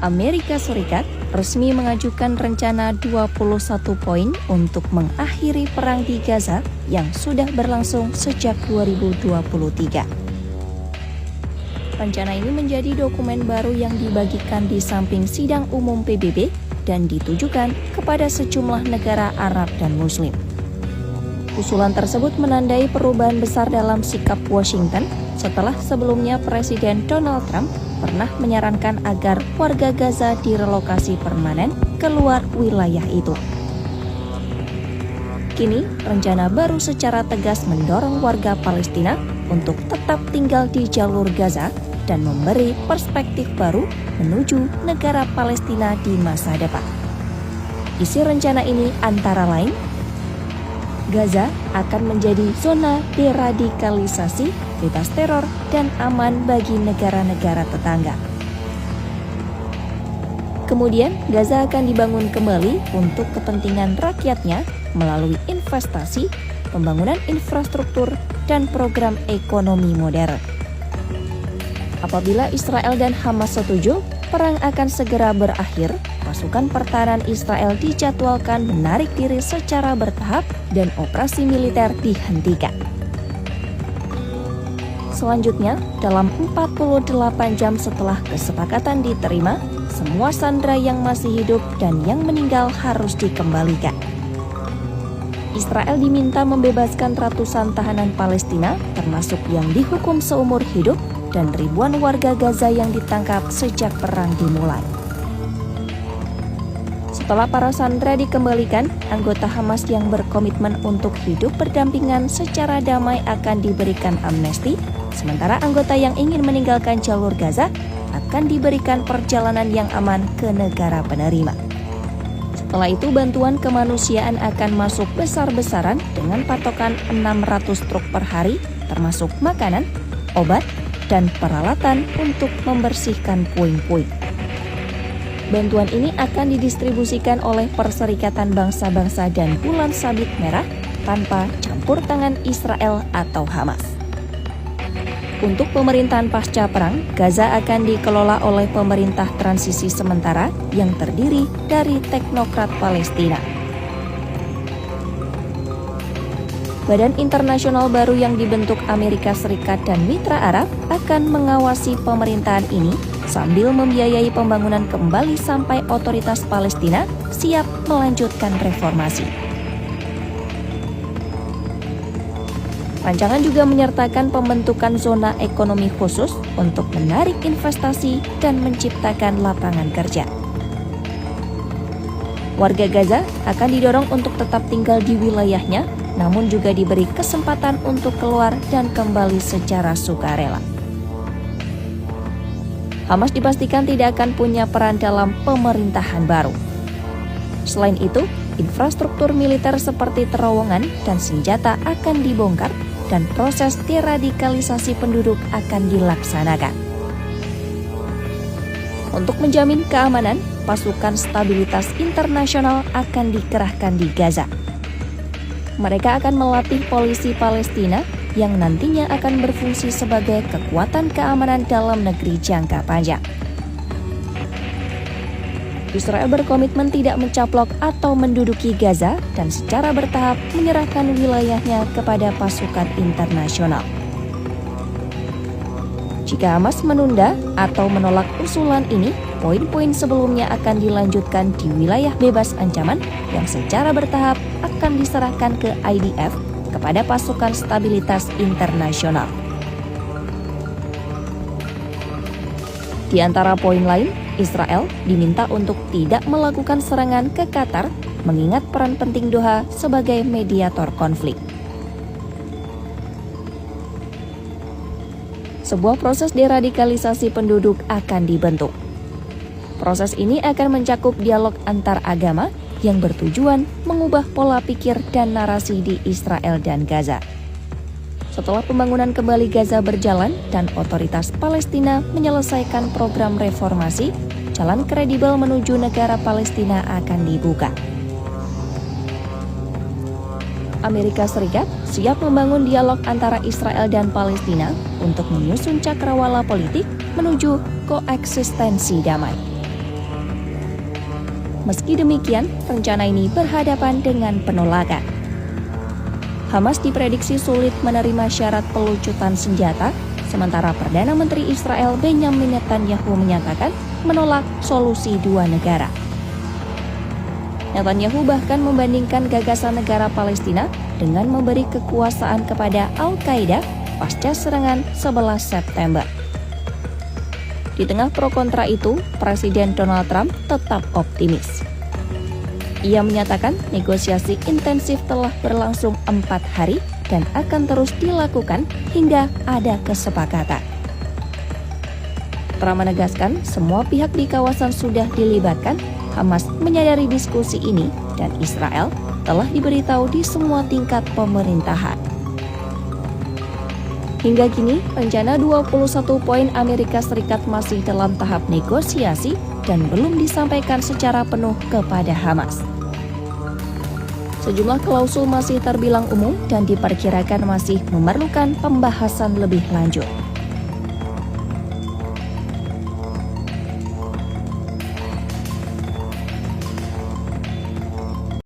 Amerika Serikat resmi mengajukan rencana 21 poin untuk mengakhiri perang di Gaza yang sudah berlangsung sejak 2023. Rencana ini menjadi dokumen baru yang dibagikan di samping sidang umum PBB dan ditujukan kepada sejumlah negara Arab dan Muslim. Usulan tersebut menandai perubahan besar dalam sikap Washington setelah sebelumnya Presiden Donald Trump pernah menyarankan agar warga Gaza direlokasi permanen keluar wilayah itu. Kini, rencana baru secara tegas mendorong warga Palestina untuk tetap tinggal di jalur Gaza dan memberi perspektif baru menuju negara Palestina di masa depan. Isi rencana ini antara lain, Gaza akan menjadi zona deradikalisasi, bebas teror, dan aman bagi negara-negara tetangga. Kemudian, Gaza akan dibangun kembali untuk kepentingan rakyatnya melalui investasi, pembangunan infrastruktur, dan program ekonomi modern. Apabila Israel dan Hamas setuju, perang akan segera berakhir. Pasukan pertahanan Israel dijadwalkan menarik diri secara bertahap dan operasi militer dihentikan. Selanjutnya, dalam 48 jam setelah kesepakatan diterima, semua sandera yang masih hidup dan yang meninggal harus dikembalikan. Israel diminta membebaskan ratusan tahanan Palestina, termasuk yang dihukum seumur hidup, dan ribuan warga Gaza yang ditangkap sejak perang dimulai. Setelah para sandera dikembalikan, anggota Hamas yang berkomitmen untuk hidup berdampingan secara damai akan diberikan amnesti, sementara anggota yang ingin meninggalkan jalur Gaza akan diberikan perjalanan yang aman ke negara penerima. Setelah itu, bantuan kemanusiaan akan masuk besar-besaran dengan patokan 600 truk per hari, termasuk makanan, obat, dan peralatan untuk membersihkan puing-puing. Bantuan ini akan didistribusikan oleh Perserikatan Bangsa-Bangsa dan Bulan Sabit Merah tanpa campur tangan Israel atau Hamas. Untuk pemerintahan pasca perang, Gaza akan dikelola oleh pemerintah transisi sementara yang terdiri dari teknokrat Palestina. Badan internasional baru yang dibentuk Amerika Serikat dan mitra Arab akan mengawasi pemerintahan ini sambil membiayai pembangunan kembali sampai otoritas Palestina siap melanjutkan reformasi. Rancangan juga menyertakan pembentukan zona ekonomi khusus untuk menarik investasi dan menciptakan lapangan kerja. Warga Gaza akan didorong untuk tetap tinggal di wilayahnya, namun juga diberi kesempatan untuk keluar dan kembali secara sukarela. Hamas dipastikan tidak akan punya peran dalam pemerintahan baru. Selain itu, infrastruktur militer seperti terowongan dan senjata akan dibongkar dan proses deradikalisasi penduduk akan dilaksanakan. Untuk menjamin keamanan, pasukan stabilitas internasional akan dikerahkan di Gaza. Mereka akan melatih polisi Palestina yang nantinya akan berfungsi sebagai kekuatan keamanan dalam negeri jangka panjang. Israel berkomitmen tidak mencaplok atau menduduki Gaza dan secara bertahap menyerahkan wilayahnya kepada pasukan internasional. Jika Hamas menunda atau menolak usulan ini, poin-poin sebelumnya akan dilanjutkan di wilayah bebas ancaman yang secara bertahap akan diserahkan ke IDF kepada pasukan stabilitas internasional. Di antara poin lain, Israel diminta untuk tidak melakukan serangan ke Qatar, mengingat peran penting Doha sebagai mediator konflik. Sebuah proses deradikalisasi penduduk akan dibentuk. Proses ini akan mencakup dialog antar agama yang bertujuan mengubah pola pikir dan narasi di Israel dan Gaza. Setelah pembangunan kembali Gaza berjalan dan otoritas Palestina menyelesaikan program reformasi, jalan kredibel menuju negara Palestina akan dibuka. Amerika Serikat siap membangun dialog antara Israel dan Palestina untuk menyusun cakrawala politik menuju koeksistensi damai. Meski demikian, rencana ini berhadapan dengan penolakan. Hamas diprediksi sulit menerima syarat pelucutan senjata, sementara Perdana Menteri Israel Benjamin Netanyahu menyatakan menolak solusi dua negara. Netanyahu bahkan membandingkan gagasan negara Palestina dengan memberi kekuasaan kepada Al-Qaeda pasca serangan 11 September. Di tengah pro kontra itu, Presiden Donald Trump tetap optimis. Ia menyatakan negosiasi intensif telah berlangsung 4 hari dan akan terus dilakukan hingga ada kesepakatan. Trump menegaskan semua pihak di kawasan sudah dilibatkan. Hamas menyadari diskusi ini dan Israel telah diberitahu di semua tingkat pemerintahan. Hingga kini, rencana 21 poin Amerika Serikat masih dalam tahap negosiasi dan belum disampaikan secara penuh kepada Hamas. Sejumlah klausul masih terbilang umum dan diperkirakan masih memerlukan pembahasan lebih lanjut.